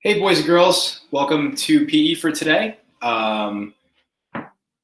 Hey, boys and girls, welcome to PE for today.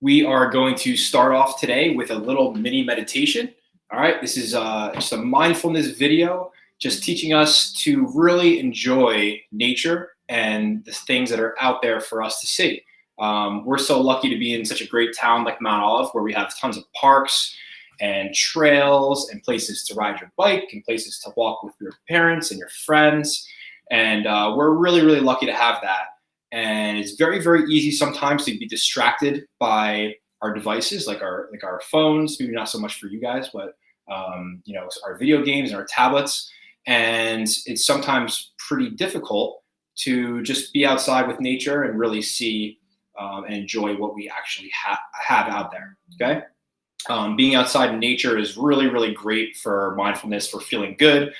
We are going to start off today with a little mini meditation. All right, this is just a mindfulness video, just teaching us to really enjoy nature and the things that are out there for us to see. We're so lucky to be in such a great town like Mount Olive, where we have tons of parks and trails and places to ride your bike and places to walk with your parents and your friends. And we're really, really lucky to have that. And it's very, very easy sometimes to be distracted by our devices, like our phones. Maybe not so much for you guys, but our video games and our tablets. And it's sometimes pretty difficult to just be outside with nature and really see and enjoy what we actually have out there. Okay. Being outside in nature is really, really great for mindfulness, for feeling good.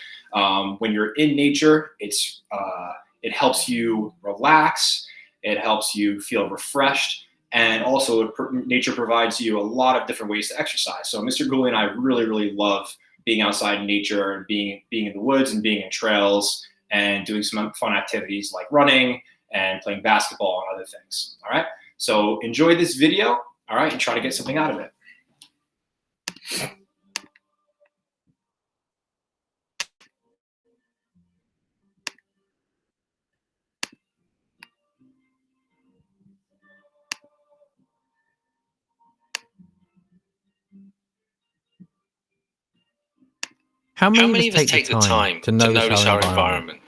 When you're in nature, it helps you relax. It helps you feel refreshed. And also, nature provides you a lot of different ways to exercise. So Mr. Gooley and I really, really love being outside in nature and being in the woods and being in trails and doing some fun activities like running and playing basketball and other things. All right. So enjoy this video. All right. And try to get something out of it. How many of us take the time to notice our environment,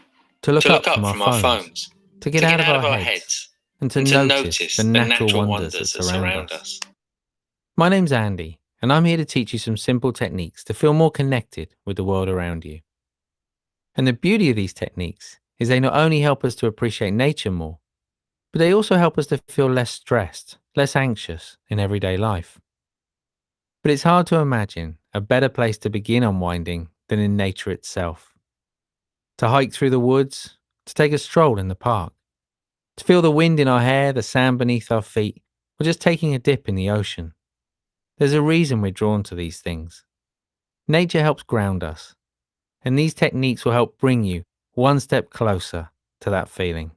to look up from our phones, to get out of our heads, and to notice the natural wonders that surround us? My name's Andy, and I'm here to teach you some simple techniques to feel more connected with the world around you. And the beauty of these techniques is they not only help us to appreciate nature more, but they also help us to feel less stressed, less anxious in everyday life. But it's hard to imagine a better place to begin unwinding than in nature itself. To hike through the woods, to take a stroll in the park, to feel the wind in our hair, the sand beneath our feet, or just taking a dip in the ocean. There's a reason we're drawn to these things. Nature helps ground us, and these techniques will help bring you one step closer to that feeling.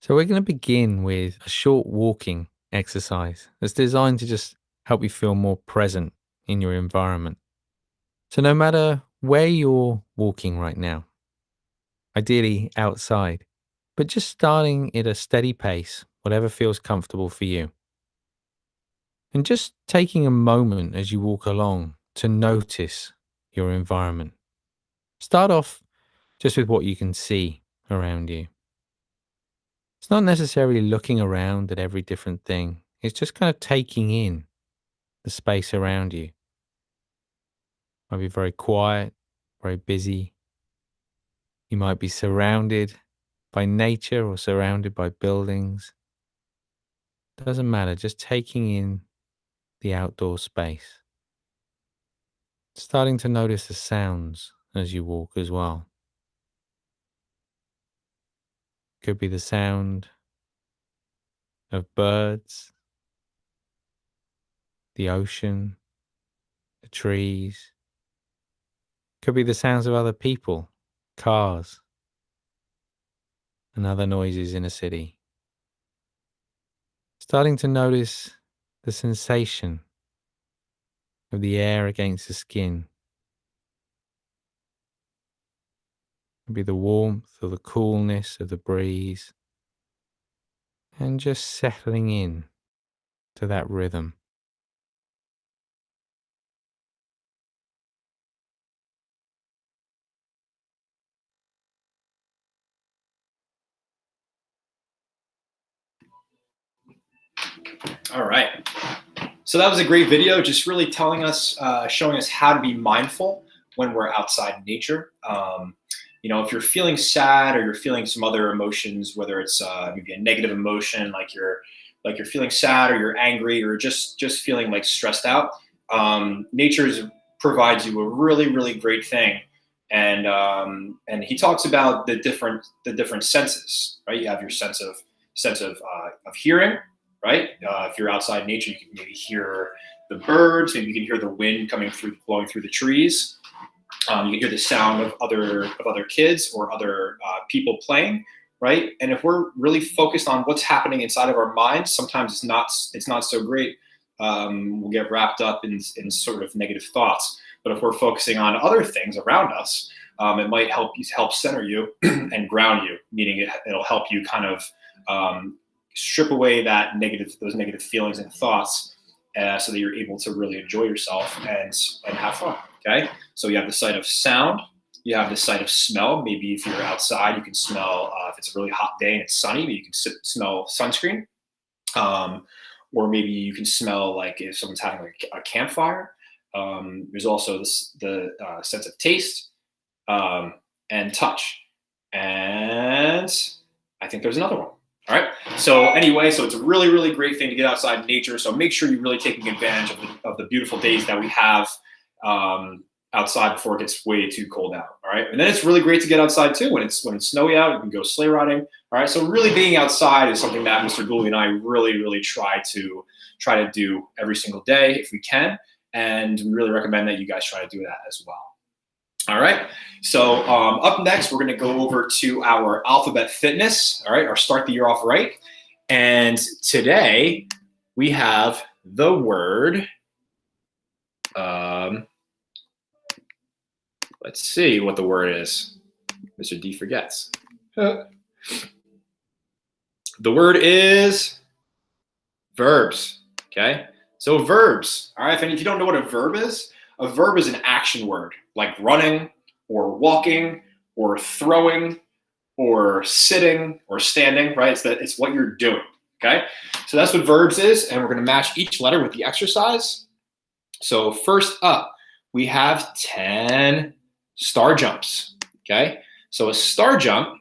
So we're going to begin with a short walking exercise that's designed to just help you feel more present in your environment. So no matter where you're walking right now, ideally outside, but just starting at a steady pace, whatever feels comfortable for you. And just taking a moment as you walk along to notice your environment. Start off just with what you can see around you. It's not necessarily looking around at every different thing. It's just kind of taking in the space around you. Might be very quiet, very busy. You might be surrounded by nature or surrounded by buildings. Doesn't matter, just taking in the outdoor space. Starting to notice the sounds as you walk as well. Could be the sound of birds, the ocean, the trees. Could be the sounds of other people, cars, and other noises in a city. Starting to notice the sensation of the air against the skin. Could be the warmth or the coolness of the breeze. And just settling in to that rhythm. All right. So that was a great video, just really telling us, showing us how to be mindful when we're outside in nature. If you're feeling sad or you're feeling some other emotions, whether it's maybe a negative emotion, like you're feeling sad or you're angry or just feeling like stressed out, nature provides you a really, really great thing. And he talks about the different senses, right? You have your sense of hearing, right? If you're outside in nature, you can maybe hear the birds, maybe you can hear the wind blowing through the trees. You can hear the sound of other kids or other people playing, right? And if we're really focused on what's happening inside of our minds, sometimes it's not so great. We'll get wrapped up in sort of negative thoughts. But if we're focusing on other things around us, it might help center you and ground you, meaning it'll help you kind of strip away those negative feelings and thoughts, so that you're able to really enjoy yourself and have fun. Okay, so you have the sight of sound, you have the sight of smell. Maybe if you're outside, you can smell. If it's a really hot day and it's sunny, maybe you can smell sunscreen, or maybe you can smell like if someone's having like a campfire. There's also the sense of taste and touch, and I think there's another one. All right. So anyway, so it's a really, really great thing to get outside in nature. So make sure you're really taking advantage of the beautiful days that we have outside before it gets way too cold out. All right. And then it's really great to get outside too when it's snowy out. You can go sleigh riding. All right. So really being outside is something that Mr. Gooley and I really, really try to do every single day if we can. And we really recommend that you guys try to do that as well. All right, so up next, we're gonna go over to our alphabet fitness, all right, our start the year off right. And today we have the word, let's see what the word is. Mr. D forgets. The word is verbs, okay? So verbs, all right, if you don't know what a verb is an action word, like running or walking or throwing or sitting or standing, right? It's what you're doing, okay? So that's what verbs is, and we're gonna match each letter with the exercise. So first up, we have 10 star jumps, okay? So a star jump,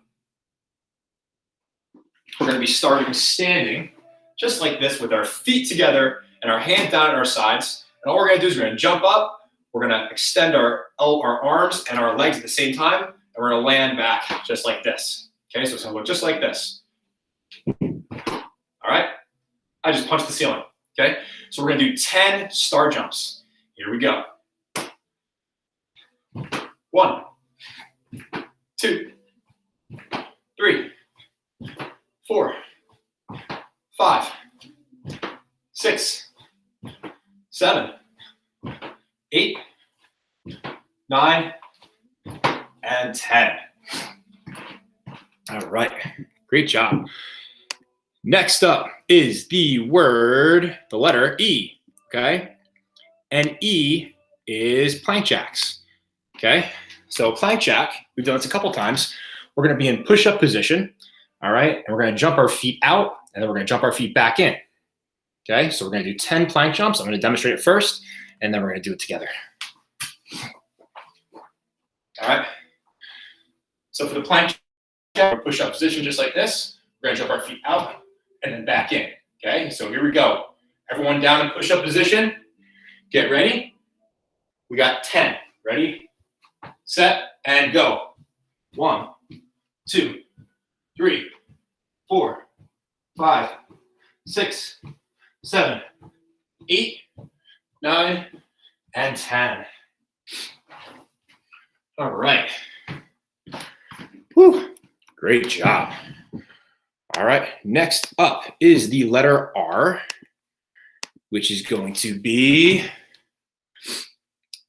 we're gonna be starting standing, just like this with our feet together and our hands down at our sides. And all we're gonna do is we're gonna jump up, we're gonna extend our arms and our legs at the same time, and we're gonna land back just like this. Okay, so it's gonna look just like this. All right, I just punched the ceiling. Okay, so we're gonna do 10 star jumps. Here we go. 1, 2, 3, 4, 5, 6, 7, 8, 9, and 10. All right, great job. Next up is the letter E, okay? And E is plank jacks, okay? So plank jack, we've done this a couple times. We're gonna be in push-up position, all right? And we're gonna jump our feet out, and then we're gonna jump our feet back in, okay? So we're gonna do 10 plank jumps. I'm gonna demonstrate it first, and then we're gonna do it together. All right. So for the plank jack, push-up position just like this. We're gonna jump our feet out and then back in, okay? So here we go. Everyone down in push-up position. Get ready. We got 10. Ready, set, and go. 1, 2, 3, 4, 5, 6, 7, 8, 9, and 10. All right. Whew. Great job. All right. Next up is the letter R, which is going to be,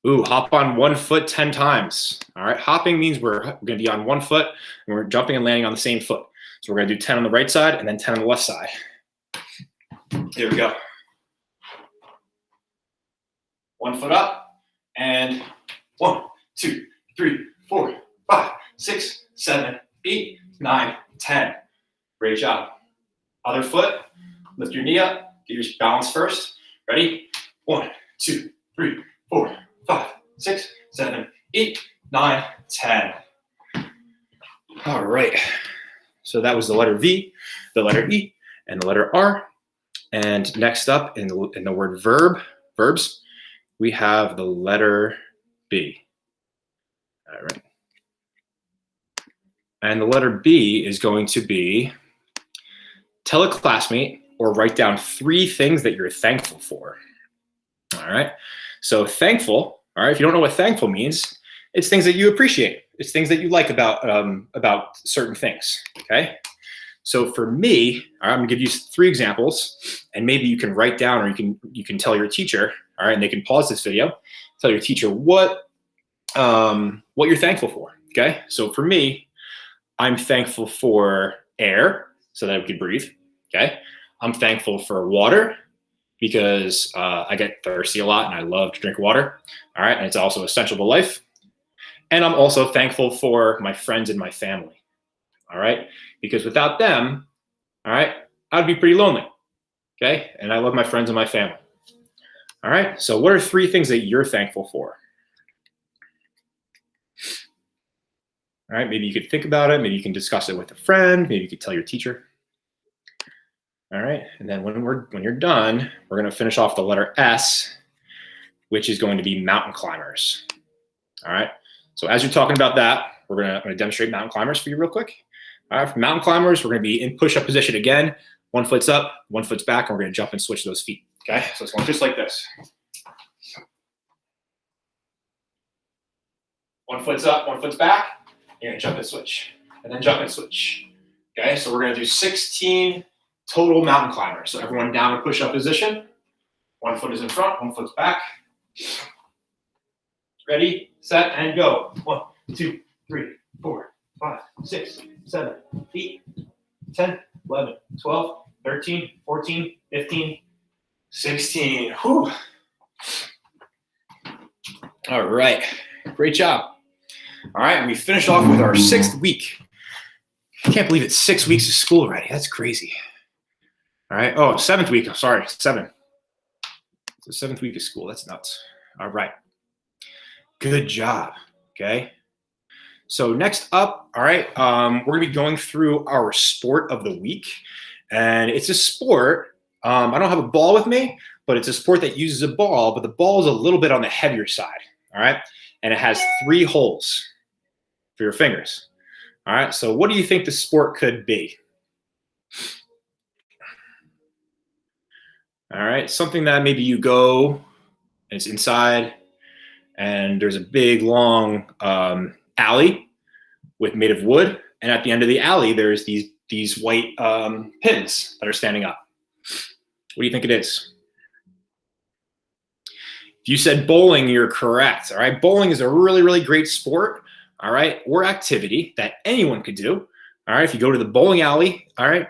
hop on one foot 10 times. All right. Hopping means we're going to be on one foot and we're jumping and landing on the same foot. So we're going to do 10 on the right side and then 10 on the left side. Here we go. 1 foot up and 1, 2, 3, 4, 5, 6, 7, 8, 9, 10. Great job. Other foot, lift your knee up, get your balance first. Ready? 1, 2, 3, 4, 5, 6, 7, 8, 9, 10. All right. So that was the letter V, the letter E, and the letter R. And next up in the word verbs, we have the letter B. All right. And the letter B is going to be tell a classmate or write down 3 things that you're thankful for. All right. So thankful, all right, if you don't know what thankful means, it's things that you appreciate. It's things that you like about certain things, okay? So for me, all right, I'm gonna give you 3 examples, and maybe you can write down, or you can tell your teacher, all right, and they can pause this video, tell your teacher what you're thankful for, okay? So for me, I'm thankful for air, so that I could breathe, okay? I'm thankful for water, because I get thirsty a lot and I love to drink water, all right? And it's also essential to life. And I'm also thankful for my friends and my family, all right? Because without them, all right, I'd be pretty lonely, okay? And I love my friends and my family, all right? So what are 3 things that you're thankful for? All right, maybe you could think about it. Maybe you can discuss it with a friend. Maybe you could tell your teacher. All right, and then when you're done, we're gonna finish off the letter S, which is going to be mountain climbers. All right, so as you're talking about that, I'm gonna demonstrate mountain climbers for you real quick. All right, for mountain climbers, we're gonna be in push-up position again. 1 foot's up, 1 foot's back, and we're gonna jump and switch those feet, okay? So it's going just like this. 1 foot's up, 1 foot's back. You're gonna jump and switch, and then jump and switch. Okay, so we're gonna do 16 total mountain climbers. So everyone down in push-up position. 1 foot is in front, 1 foot's back. Ready, set, and go. 1, 2, 3, 4, 5, 6, 7, 8, 10, 11, 12, 13, 14, 15, 16. Whew. All right, great job. All right, and we finished off with our 6th week. I can't believe it's 6 weeks of school already. That's crazy. All right. Oh, 7th week. I'm sorry, 7. It's the 7th week of school. That's nuts. All right. Good job. Okay. So next up, all right, we're gonna be going through our sport of the week, and it's a sport. I don't have a ball with me, but it's a sport that uses a ball, but the ball is a little bit on the heavier side. All right, and it has 3 holes for your fingers. All right. So what do you think the sport could be? All right, something that maybe you go and it's inside, and there's a big long alley made of wood, and at the end of the alley there's these white pins that are standing up. What do you think it is? If you said bowling, you're correct. All right, bowling is a really great sport. All right, or activity that anyone could do. All right, if you go to the bowling alley, all right.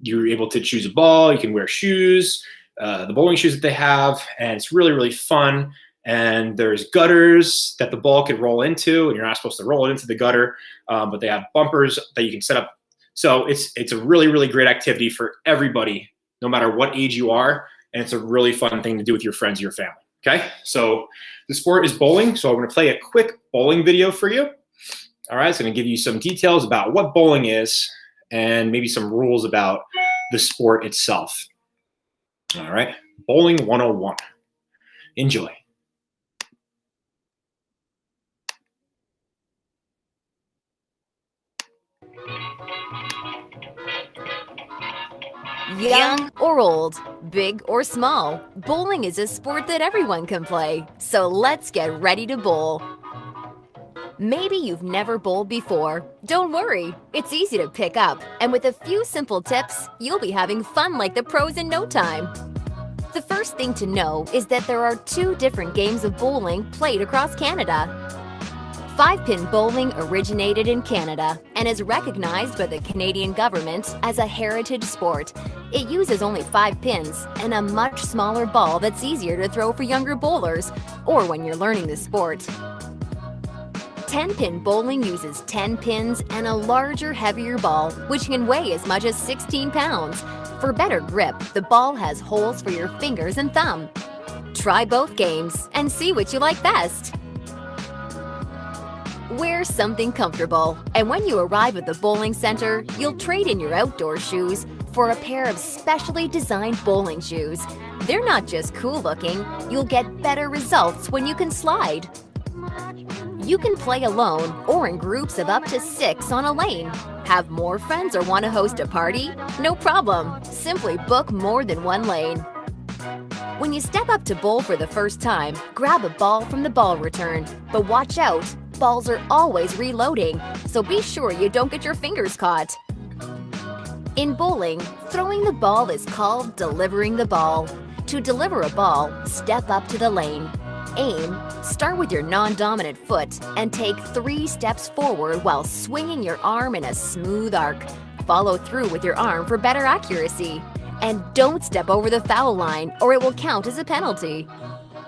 You're able to choose a ball. You can wear shoes, the bowling shoes that they have, and it's really fun. And there's gutters that the ball could roll into, and you're not supposed to roll it into the gutter, but they have bumpers that you can set up. So it's a really great activity for everybody, no matter what age you are, and it's a really fun thing to do with your friends or your family. Okay, so the sport is bowling. So I'm going to play a quick bowling video for you. All right, it's going to give you some details about what bowling is, and maybe some rules about the sport itself. All right, Bowling 101. Enjoy. Young or old, big or small, bowling is a sport that everyone can play. So let's get ready to bowl. Maybe you've never bowled before. Don't worry, it's easy to pick up, and with a few simple tips, you'll be having fun like the pros in no time. The first thing to know is that there are 2 different games of bowling played across Canada. 5-pin bowling originated in Canada and is recognized by the Canadian government as a heritage sport. It uses only 5 pins and a much smaller ball that's easier to throw for younger bowlers or when you're learning the sport. 10-pin bowling uses 10 pins and a larger, heavier ball, which can weigh as much as 16 pounds. For better grip, the ball has holes for your fingers and thumb. Try both games and see what you like best. Wear something comfortable, and when you arrive at the bowling center, you'll trade in your outdoor shoes for a pair of specially designed bowling shoes. They're not just cool looking, you'll get better results when you can slide. You can play alone or in groups of up to 6 on a lane. Have more friends or want to host a party? No problem. Simply book more than 1 lane. When you step up to bowl for the first time, grab a ball from the ball return. But watch out! balls are always reloading, so be sure you don't get your fingers caught. In bowling, throwing the ball is called delivering the ball. To deliver a ball, step up to the lane. Aim, start with your non-dominant foot and take 3 steps forward while swinging your arm in a smooth arc. Follow through with your arm for better accuracy. And don't step over the foul line or it will count as a penalty.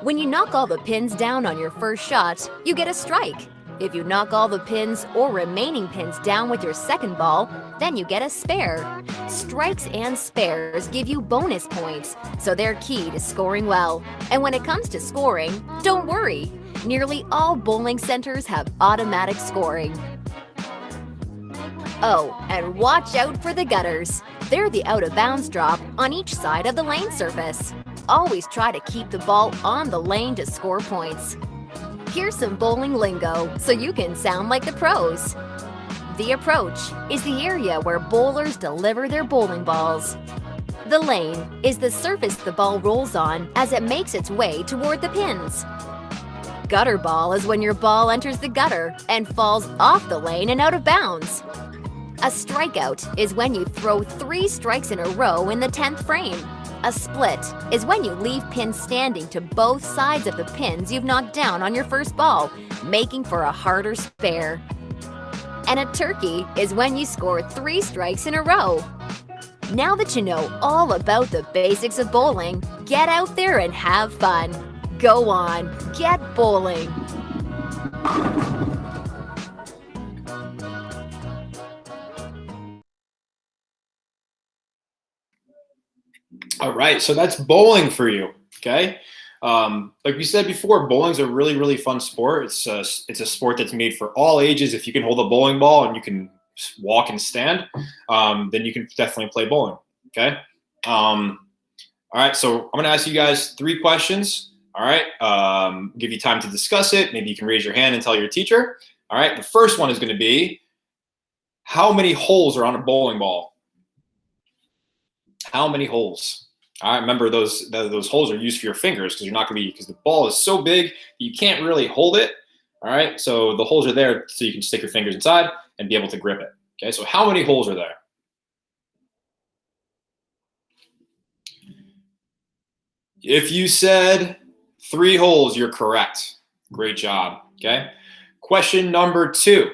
When you knock all the pins down on your first shot, you get a strike. If you knock all the pins or remaining pins down with your second ball, then you get a spare. Strikes and spares give you bonus points, so they're key to scoring well. And when it comes to scoring, don't worry. Nearly all bowling centers have automatic scoring. Oh, and watch out for the gutters. They're the out-of-bounds drop on each side of the lane surface. Always try to keep the ball on the lane to score points. Here's some bowling lingo so you can sound like the pros. The approach is the area where bowlers deliver their bowling balls. The lane is the surface the ball rolls on as it makes its way toward the pins. Gutter ball is when your ball enters the gutter and falls off the lane and out of bounds. A strikeout is when you throw 3 strikes in a row in the 10th frame. A split is when you leave pins standing to both sides of the pins you've knocked down on your first ball, making for a harder spare. And a turkey is when you score 3 strikes in a row. Now that you know all about the basics of bowling, get out there and have fun. Go on, get bowling. All right, so that's bowling for you, okay? Like we said before, bowling's a really, really fun sport. It's a sport that's made for all ages. If you can hold a bowling ball and you can walk and stand, then you can definitely play bowling, okay? All right, so I'm gonna ask you guys 3 questions, all right? Give you time to discuss it. Maybe you can raise your hand and tell your teacher. All right, the first one is gonna be, how many holes are on a bowling ball? How many holes? All right, remember those holes are used for your fingers because the ball is so big you can't really hold it. All right, so the holes are there so you can stick your fingers inside and be able to grip it. Okay, so how many holes are there? If you said 3 holes, you're correct. Great job. Okay. Question number 2.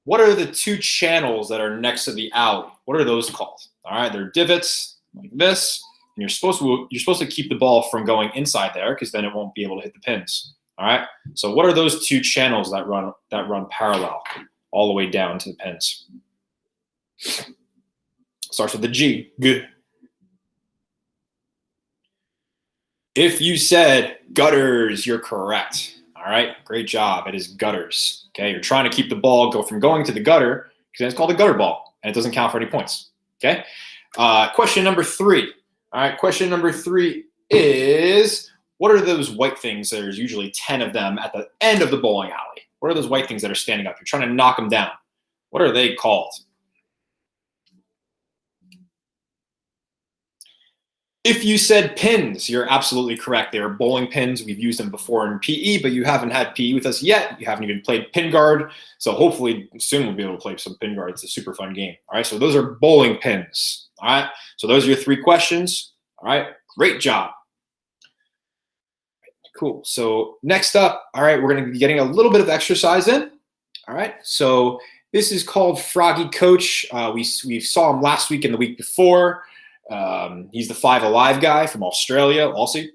What are the 2 channels that are next to the alley? What are those called? All right, they're divots like this. And you're supposed to keep the ball from going inside there because then it won't be able to hit the pins. All right. So what are those 2 channels that run parallel all the way down to the pins? Starts with the G. Good. If you said gutters, you're correct. All right. Great job. It is gutters. Okay. You're trying to keep the ball from going to the gutter because it's called a gutter ball and it doesn't count for any points. Okay. Question number 3. All right, question number 3 is, what are those white things? There's usually 10 of them at the end of the bowling alley. What are those white things that are standing up? You're trying to knock them down. What are they called? If you said pins, you're absolutely correct. They are bowling pins. We've used them before in PE, but you haven't had PE with us yet. You haven't even played pin guard. So hopefully soon we'll be able to play some pin guard. It's a super fun game. All right, so those are bowling pins. All right, so those are your 3 questions. All right, great job. Cool. So next up, all right, we're going to be getting a little bit of exercise in. All right, so this is called Froggy Coach. We saw him last week and the week before. He's the 5 Alive guy from Australia, Aussie.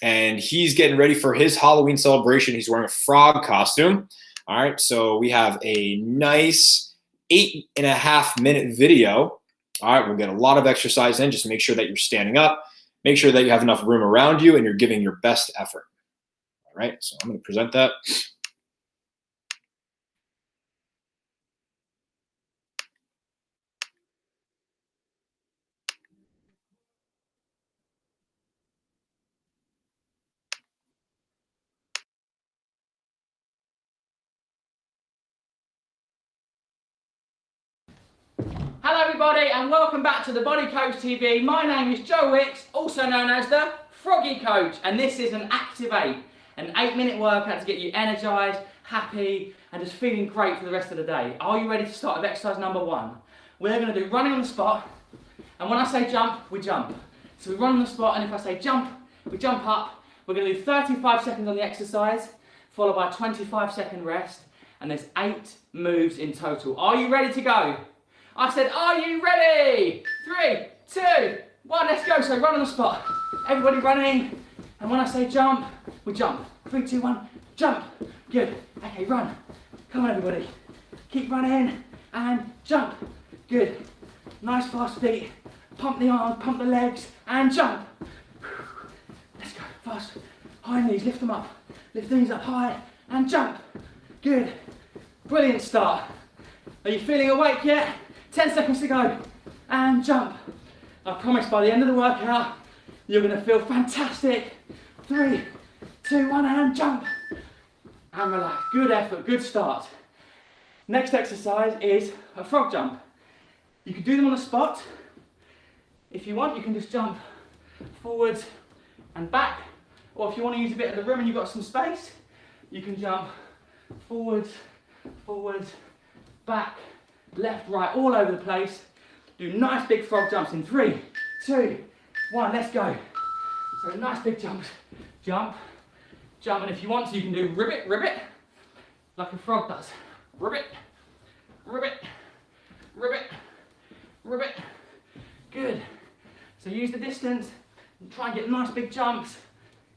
And he's getting ready for his Halloween celebration. He's wearing a frog costume. All right, so we have a nice 8.5-minute video. All right, we'll get a lot of exercise in. Just make sure that you're standing up. Make sure that you have enough room around you and you're giving your best effort. All right, so I'm going to present that. Hello everybody and welcome back to the Body Coach TV. My name is GMT, also known as the Froggy Coach, and this is an Activate, an 8-minute workout to get you energized, happy, and just feeling great for the rest of the day. Are you ready to start with exercise number 1? We're going to do running on the spot, and when I say jump, we jump. So we run on the spot, and if I say jump, we jump up. We're going to do 35 seconds on the exercise, followed by a 25-second rest, and there's 8 moves in total. Are you ready to go? I said, are you ready? 3, 2, 1, let's go. So run on the spot. Everybody running, and when I say jump, we jump. 3, 2, 1, jump. Good. Okay, run. Come on, everybody. Keep running, and jump. Good. Nice fast feet. Pump the arms, pump the legs, and jump. Let's go. Fast. High knees, lift them up. Lift the knees up high, and jump. Good. Brilliant start. Are you feeling awake yet? 10 seconds to go. And jump. I promise by the end of the workout, you're going to feel fantastic. 3, 2, 1, and jump. And relax. Good effort, good start. Next exercise is a frog jump. You can do them on the spot. If you want, you can just jump forwards and back. Or if you want to use a bit of the room and you've got some space, you can jump forwards, forwards, back, left, right, all over the place. Do nice big frog jumps in 3, 2, 1, let's go. So nice big jumps. Jump, jump, and if you want to, you can do ribbit, ribbit, like a frog does. Ribbit, ribbit, ribbit, ribbit. Good. So use the distance and try and get nice big jumps.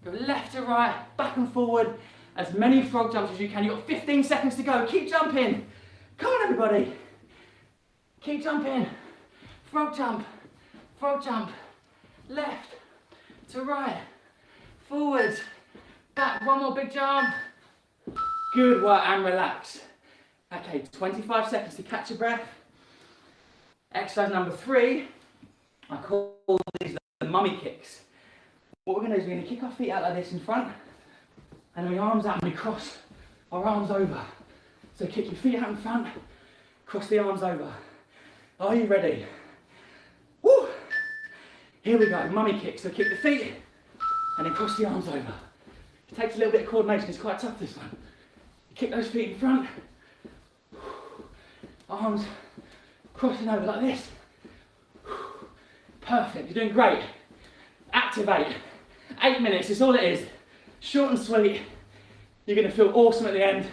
Go left to right, back and forward. As many frog jumps as you can. You've got 15 seconds to go. Keep jumping. Come on, everybody. Keep jumping. Frog jump, left to right, forwards, back, one more big jump. Good work, and relax. Okay, 25 seconds to catch your breath. Exercise number 3, I call these the mummy kicks. What we're going to do is we're going to kick our feet out like this in front, and then we arms out and we cross our arms over. So kick your feet out in front, cross the arms over. Are you ready? Woo! Here we go, mummy kick. So kick the feet and then cross the arms over. It takes a little bit of coordination, it's quite tough this one. Kick those feet in front, arms crossing over like this. Perfect, you're doing great. Activate. 8 minutes is all it is. Short and sweet. You're going to feel awesome at the end.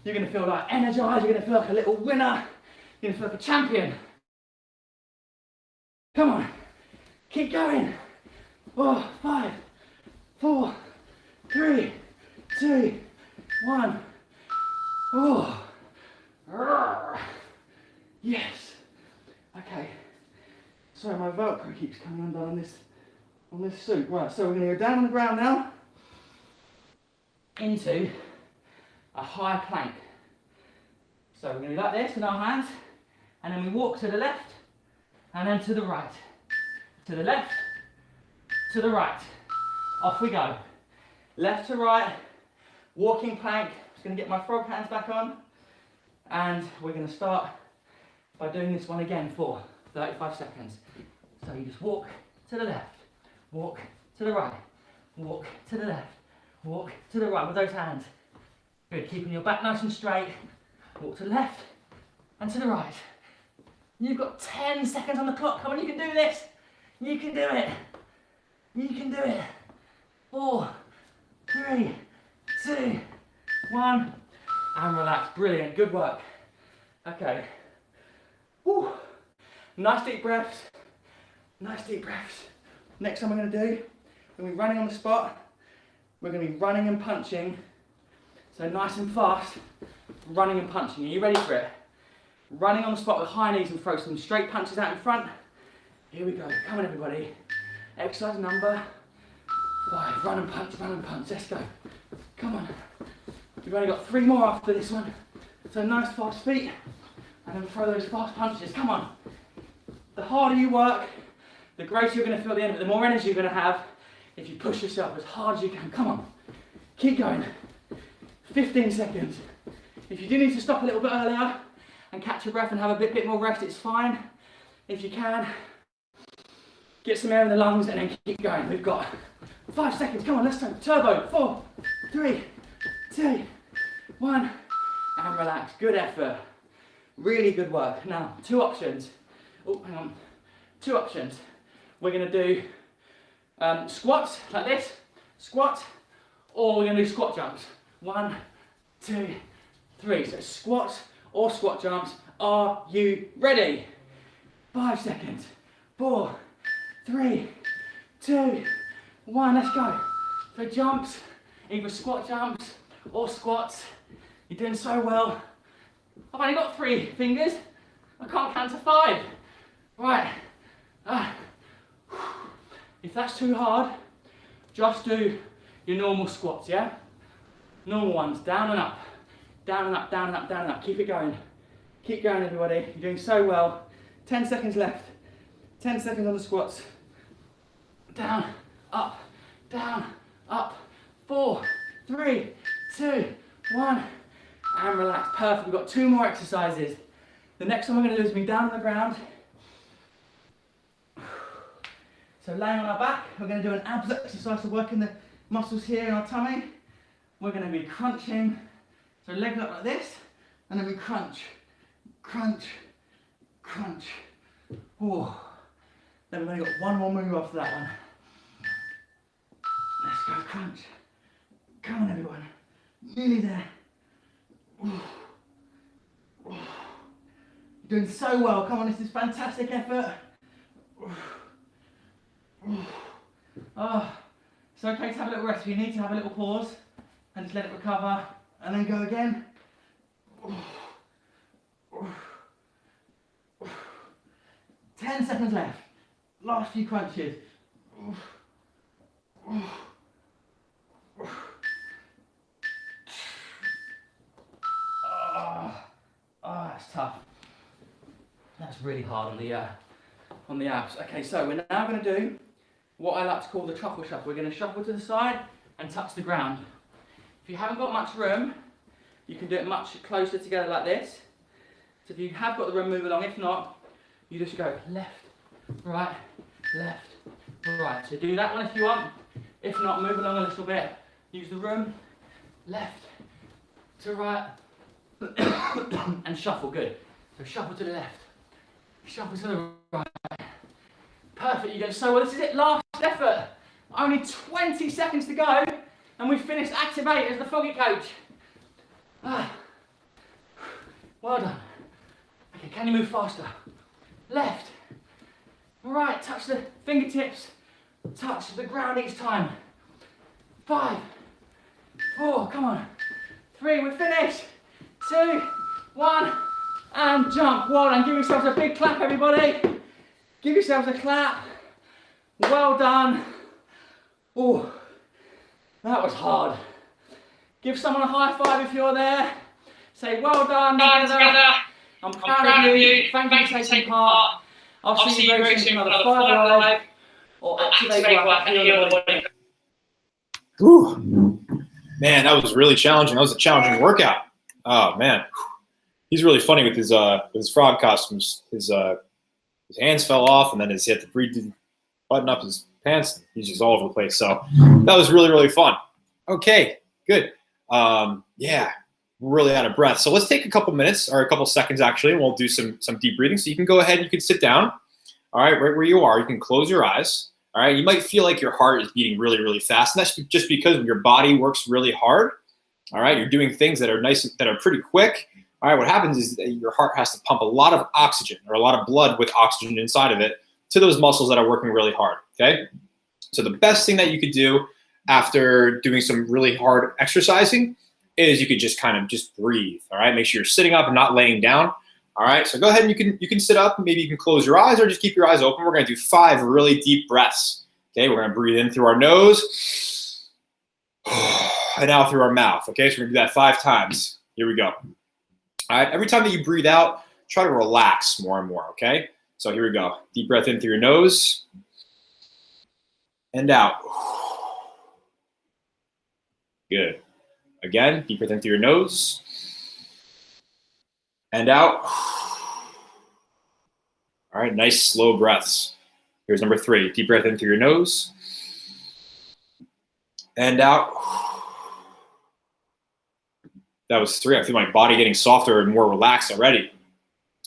You're going to feel like energized, you're going to feel like a little winner. You're going to feel like a champion. Come on, keep going. 5, 4, 3, 2, 1. Oh, yes. Okay. Sorry, my Velcro keeps coming undone on this suit. Right, so we're going to go down on the ground now into a high plank. So we're going to do like this with our hands, and then we walk to the left, and then to the right. To the left, to the right. Off we go. Left to right, walking plank. Just going to get my frog hands back on, and we're going to start by doing this one again for 35 seconds. So you just walk to the left, walk to the right, walk to the left, walk to the right with those hands. Good, keeping your back nice and straight. Walk to the left and to the right. You've got 10 seconds on the clock. Come on, you can do this. You can do it. You can do it. 4, 3, 2, 1. And relax. Brilliant. Good work. Okay. Woo. Nice deep breaths. Nice deep breaths. Next time we're going to do, we're going to be running on the spot. We're going to be running and punching. So nice and fast. Running and punching. Are you ready for it? Running on the spot with high knees and throw some straight punches out in front. Here we go. Come on, everybody. Exercise number 5. Run and punch, run and punch. Let's go. Come on. We've only got 3 more after this one. So nice fast feet. And then throw those fast punches. Come on. The harder you work, the greater you're going to feel at the end of it, the more energy you're going to have if you push yourself as hard as you can. Come on. Keep going. 15 seconds. If you do need to stop a little bit earlier and catch your breath and have a bit more rest, it's fine. If you can, get some air in the lungs and then keep going. We've got 5 seconds. Come on, let's go. Turbo. 4, 3, 2, 1, and relax. Good effort. Really good work. Now, 2 options. Oh, hang on. 2 options. We're going to do squats like this, squat, or we're going to do squat jumps. 1, 2, 3. So squats or squat jumps. Are you ready? 5 seconds. 4, 3, 2, 1. Let's go. So jumps, either squat jumps or squats. You're doing so well. I've only got 3 fingers. I can't count to 5. Right. If that's too hard, just do your normal squats, yeah? Normal ones, down and up. Down and up, down and up, down and up. Keep it going. Keep going, everybody. You're doing so well. 10 seconds left. 10 seconds on the squats. Down, up, 4, 3, 2, 1, and relax. Perfect. We've got 2 more exercises. The next one we're going to do is be down on the ground. So laying on our back, we're going to do an abs exercise to working the muscles here in our tummy. We're going to be crunching. So legs up like this, and then we crunch, crunch, crunch. Oh. Then we've only got 1 more move after that one. Let's go crunch. Come on, everyone. Nearly there. You're doing so well. Come on, this is fantastic effort. Oh, it's okay to have a little rest. If you need to have a little pause and just let it recover and then go again. 10 seconds left. Last few crunches. That's tough. That's really hard on the abs. Okay, so we're now going to do what I like to call the truffle shuffle. We're going to shuffle to the side and touch the ground. If you haven't got much room, you can do it much closer together like this. So if you have got the room, move along. If not, you just go left, right, left, right. So do that one if you want. If not, move along a little bit. Use the room, left to right, and shuffle. Good. So shuffle to the left, shuffle to the right. Perfect. You're doing so well. This is it. Last effort. Only 20 seconds to go, and we've finished Activate as the Foggy Coach. Well done. Okay, can you move faster? Left, right. Touch the fingertips. Touch the ground each time. 5, 4. Come on. 3. We're finished. 2, 1, and jump. Well done. Give yourselves a big clap, everybody. Give yourselves a clap. Well done. Oh, that was hard. Give someone a high 5 if you're there. Say well done together. I'm proud of you. Thank you for taking part. I'll see you very soon for another 5 Live or Activate Body. Whew. Man, that was really challenging. That was a challenging workout. Oh man, he's really funny with his frog costumes. His hands fell off, and then he had to button up his pants. He's just all over the place. So that was really, really fun. Okay, good. Yeah, really out of breath. So let's take a couple minutes, or a couple seconds actually, and we'll do some deep breathing. So you can go ahead and you can sit down. All right, right where you are. You can close your eyes. All right, you might feel like your heart is beating really, really fast, and that's just because your body works really hard. All right, you're doing things that are nice, that are pretty quick. All right, what happens is that your heart has to pump a lot of oxygen, or a lot of blood with oxygen inside of it, to those muscles that are working really hard, okay? So the best thing that you could do after doing some really hard exercising is you could just kind of just breathe, all right? Make sure you're sitting up and not laying down, all right? So go ahead and you can sit up, maybe you can close your eyes or just keep your eyes open. We're gonna do 5 really deep breaths, okay? We're gonna breathe in through our nose and out through our mouth, okay? So we're gonna do that 5 times. Here we go. All right, every time that you breathe out, try to relax more and more, okay? So here we go. Deep breath in through your nose and out. Good. Again, deep breath in through your nose and out. All right, nice slow breaths. Here's number 3. Deep breath in through your nose and out. That was 3. I feel my body getting softer and more relaxed already.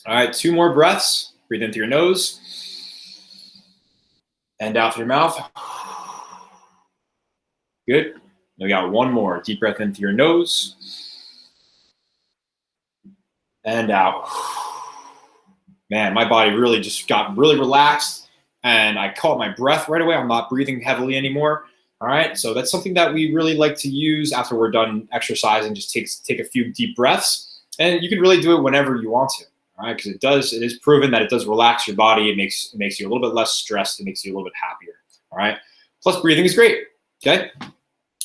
All right, 2 more breaths. Breathe in through your nose and out through your mouth. Good. Now we got 1 more. Deep breath in through your nose and out. Man, my body really just got really relaxed, and I caught my breath right away. I'm not breathing heavily anymore. All right, so that's something that we really like to use after we're done exercising. Just take a few deep breaths, and you can really do it whenever you want to. All right, because it is proven that it does relax your body. It makes you a little bit less stressed. It makes you a little bit happier. All right, plus breathing is great. Okay,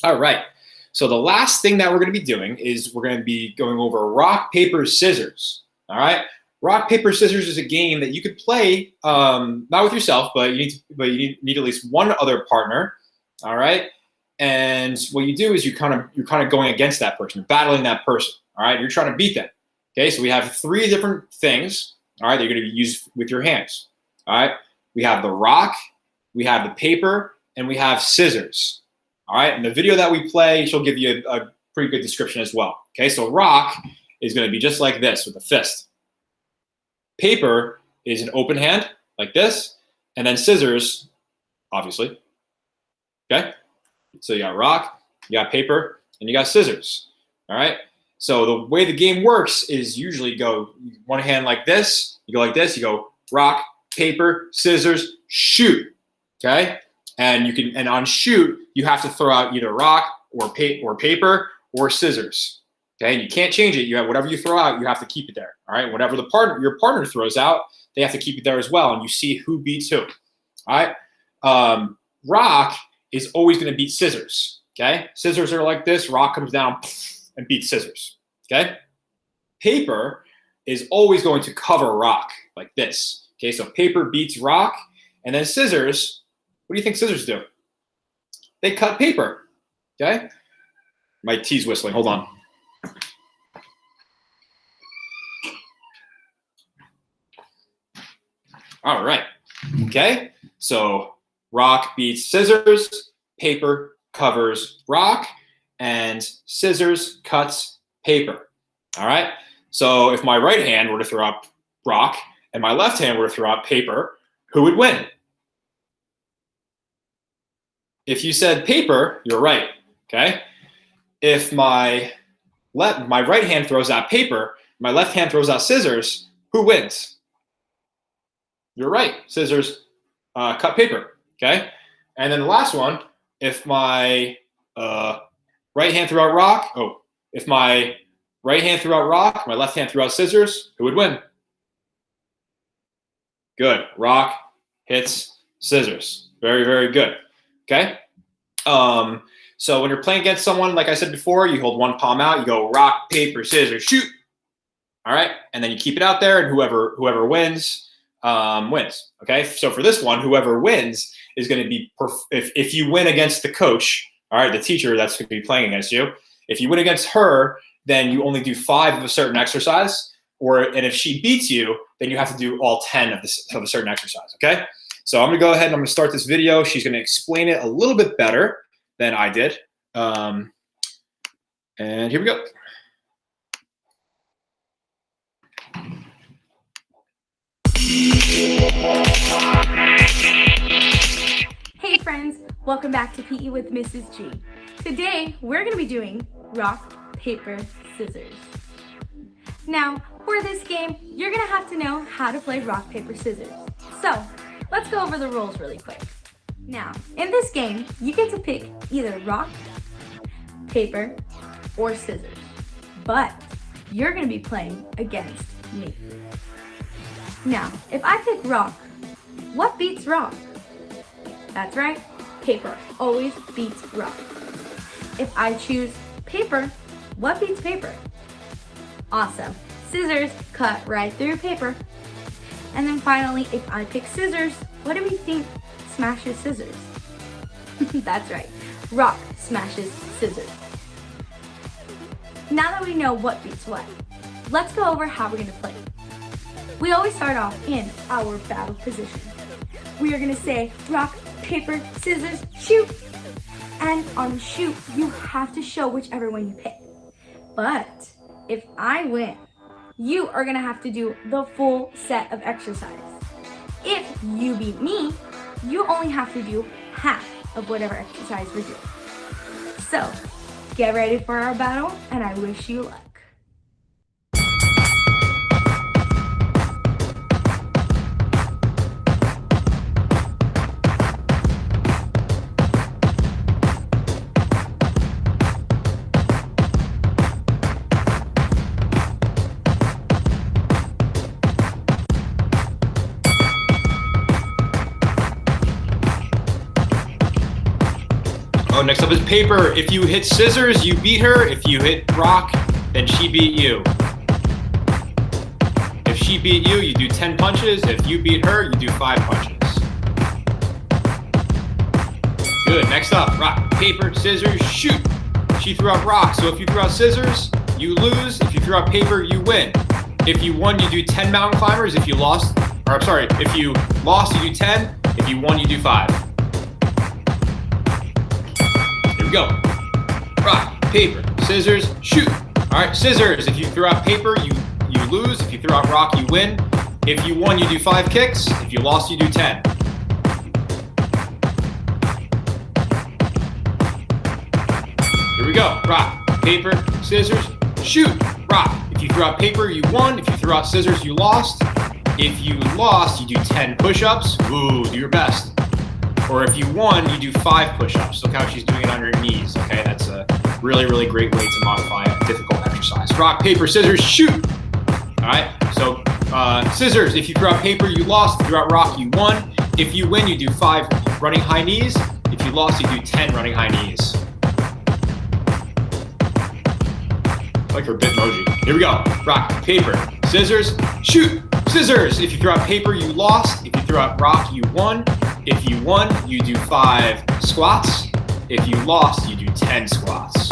all right. So the last thing that we're going to be doing is we're going to be going over rock, paper, scissors. All right. Rock, paper, scissors is a game that you could play, not with yourself, but you need at least one other partner. All right. And what you do is you're kind of going against that person, you're battling that person. All right. You're trying to beat them. Okay. So we have 3 different things. All right. They're going to be used with your hands. All right. We have the rock, we have the paper, and we have scissors. All right. And the video that we play, she'll give you a pretty good description as well. Okay. So rock is going to be just like this with a fist. Paper is an open hand like this, and then scissors, obviously. Okay, so you got rock, you got paper, and you got scissors. All right, so the way the game works is usually go one hand like this, you go like this, you go rock, paper, scissors, shoot. Okay, and on shoot you have to throw out either rock or paper or scissors. Okay, and you can't change it. You have whatever you throw out, you have to keep it there. All right, whatever your partner throws out, they have to keep it there as well, and you see who beats who. All right, rock is always going to beat scissors. Okay, scissors are like this. Rock comes down and beats scissors. Okay, paper is always going to cover rock like this. Okay, so paper beats rock, and then scissors. What do you think scissors do? They cut paper. Okay, my tea's whistling. Hold on. All right. Okay. So rock beats scissors, paper covers rock, and scissors cuts paper. All right. So if my right hand were to throw up rock and my left hand were to throw up paper, who would win? If you said paper, you're right. Okay. If my right hand throws out paper, my left hand throws out scissors, who wins? You're right. Scissors cut paper. Okay. And then the last one, if my right hand threw out rock, if my right hand threw out rock, my left hand threw out scissors, who would win? Good. Rock hits scissors. Very, very good. Okay. So when you're playing against someone, like I said before, you hold one palm out, you go rock, paper, scissors, shoot. All right. And then you keep it out there, and whoever wins, wins. Okay. So for this one, whoever wins is going to be, if you win against the coach, all right, the teacher that's going to be playing against you, if you win against her, then you only do 5 of a certain exercise, and if she beats you, then you have to do all 10 of a certain exercise. Okay. So I'm going to go ahead and I'm going to start this video. She's going to explain it a little bit better than I did. And here we go. Hey friends, welcome back to PE with Mrs. G. Today we're going to be doing rock, paper, scissors. Now for this game, you're going to have to know how to play rock, paper, scissors. So let's go over the rules really quick. Now in this game, you get to pick either rock, paper, or scissors. But you're going to be playing against me. Now, if I pick rock, what beats rock? That's right, paper always beats rock. If I choose paper, what beats paper? Awesome, scissors cut right through paper. And then finally, if I pick scissors, what do we think smashes scissors? That's right, rock smashes scissors. Now that we know what beats what, let's go over how we're going to play. We always start off in our battle position. We are going to say rock, paper, scissors, shoot. And on shoot, you have to show whichever one you pick. But if I win, you are gonna have to do the full set of exercise. If you beat me, you only have to do half of whatever exercise we're doing. So, get ready for our battle, and I wish you luck. Oh, next up is paper. If you hit scissors, you beat her. If you hit rock, then she beat you. If she beat you, you do 10 punches. If you beat her, you do 5 punches. Good, next up, rock, paper, scissors, shoot. She threw out rock, so if you threw out scissors, you lose. If you threw out paper, you win. If you won, you do 10 mountain climbers. If you lost, or I'm sorry, if you lost, you do 10. If you won, you do 5. Go. Rock, paper, scissors, shoot. All right, scissors. If you throw out paper, you lose. If you throw out rock, you win. If you won, you do 5 kicks. If you lost, you do 10. Here we go. Rock, paper, scissors, shoot. Rock. If you throw out paper, you won. If you throw out scissors, you lost. If you lost, you do 10 push-ups. Ooh, do your best. Or if you won, you do 5 push-ups. Look how she's doing it on her knees, okay? That's a really, really great way to modify a difficult exercise. Rock, paper, scissors, shoot! All right, so scissors. If you throw out paper, you lost. If you throw out rock, you won. If you win, you do 5 running high knees. If you lost, you do 10 running high knees. I like her Bitmoji. Here we go. Rock, paper, scissors, shoot! Scissors. If you throw out paper, you lost. If you throw out rock, you won. If you won, you do 5 squats. If you lost, you do 10 squats.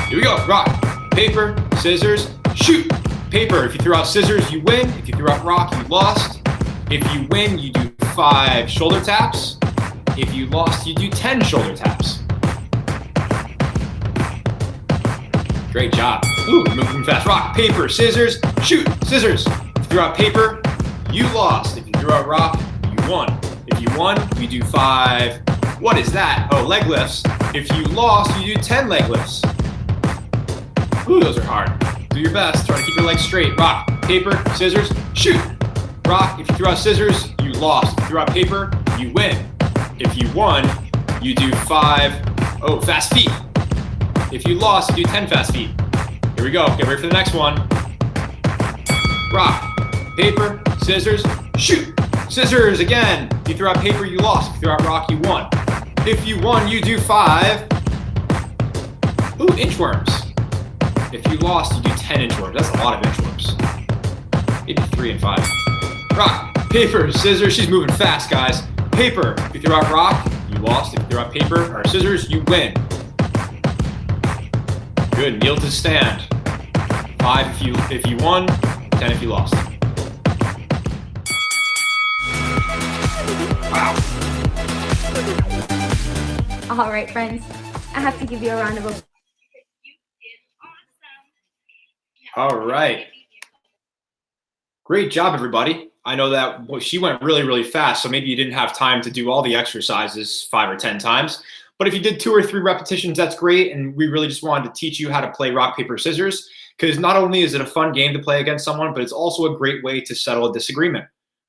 Here we go. Rock, paper, scissors, shoot. Paper. If you throw out scissors, you win. If you throw out rock, you lost. If you win, you do 5 shoulder taps. If you lost, you do 10 shoulder taps. Great job. Ooh, moving fast. Rock, paper, scissors, shoot. Scissors. If you threw out paper, you lost. If you threw out rock, you won. If you won, you do 5. What is that? Oh, leg lifts. If you lost, you do 10 leg lifts. Ooh, those are hard. Do your best. Try to keep your legs straight. Rock, paper, scissors, shoot. Rock. If you threw out scissors, you lost. If you threw out paper, you win. If you won, you do 5. Oh, fast feet. If you lost, you do 10 fast feet. Here we go. Get ready for the next one. Rock, paper, scissors, shoot. Scissors again. If you throw out paper, you lost. If you throw out rock, you won. If you won, you do 5. Ooh, inchworms. If you lost, you do 10 inchworms. That's a lot of inchworms. Maybe 3 and 5. Rock, paper, scissors. She's moving fast, guys. Paper. If you throw out rock, you lost. If you throw out paper or scissors, you win. Good. Kneel to stand. 5 if you won. 10 if you lost. Wow. All right, friends. I have to give you a round of applause. All right. Great job, everybody. I know that she went really, really fast, so maybe you didn't have time to do all the exercises 5 or 10 times. But if you did 2 or 3 repetitions, that's great. And we really just wanted to teach you how to play rock, paper, scissors, because not only is it a fun game to play against someone, but it's also a great way to settle a disagreement.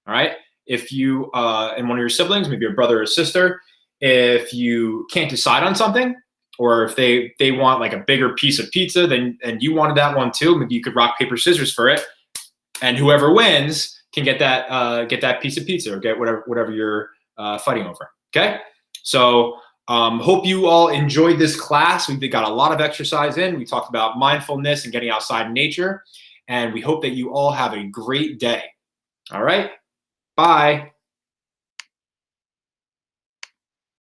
All right. If you and one of your siblings, maybe your brother or sister, if you can't decide on something, or if they want like a bigger piece of pizza and you wanted that one too, maybe you could rock, paper, scissors for it. And whoever wins can get that piece of pizza or get whatever you're fighting over. Okay. So hope you all enjoyed this class. We got a lot of exercise in. We talked about mindfulness and getting outside in nature. And we hope that you all have a great day. All right. Bye.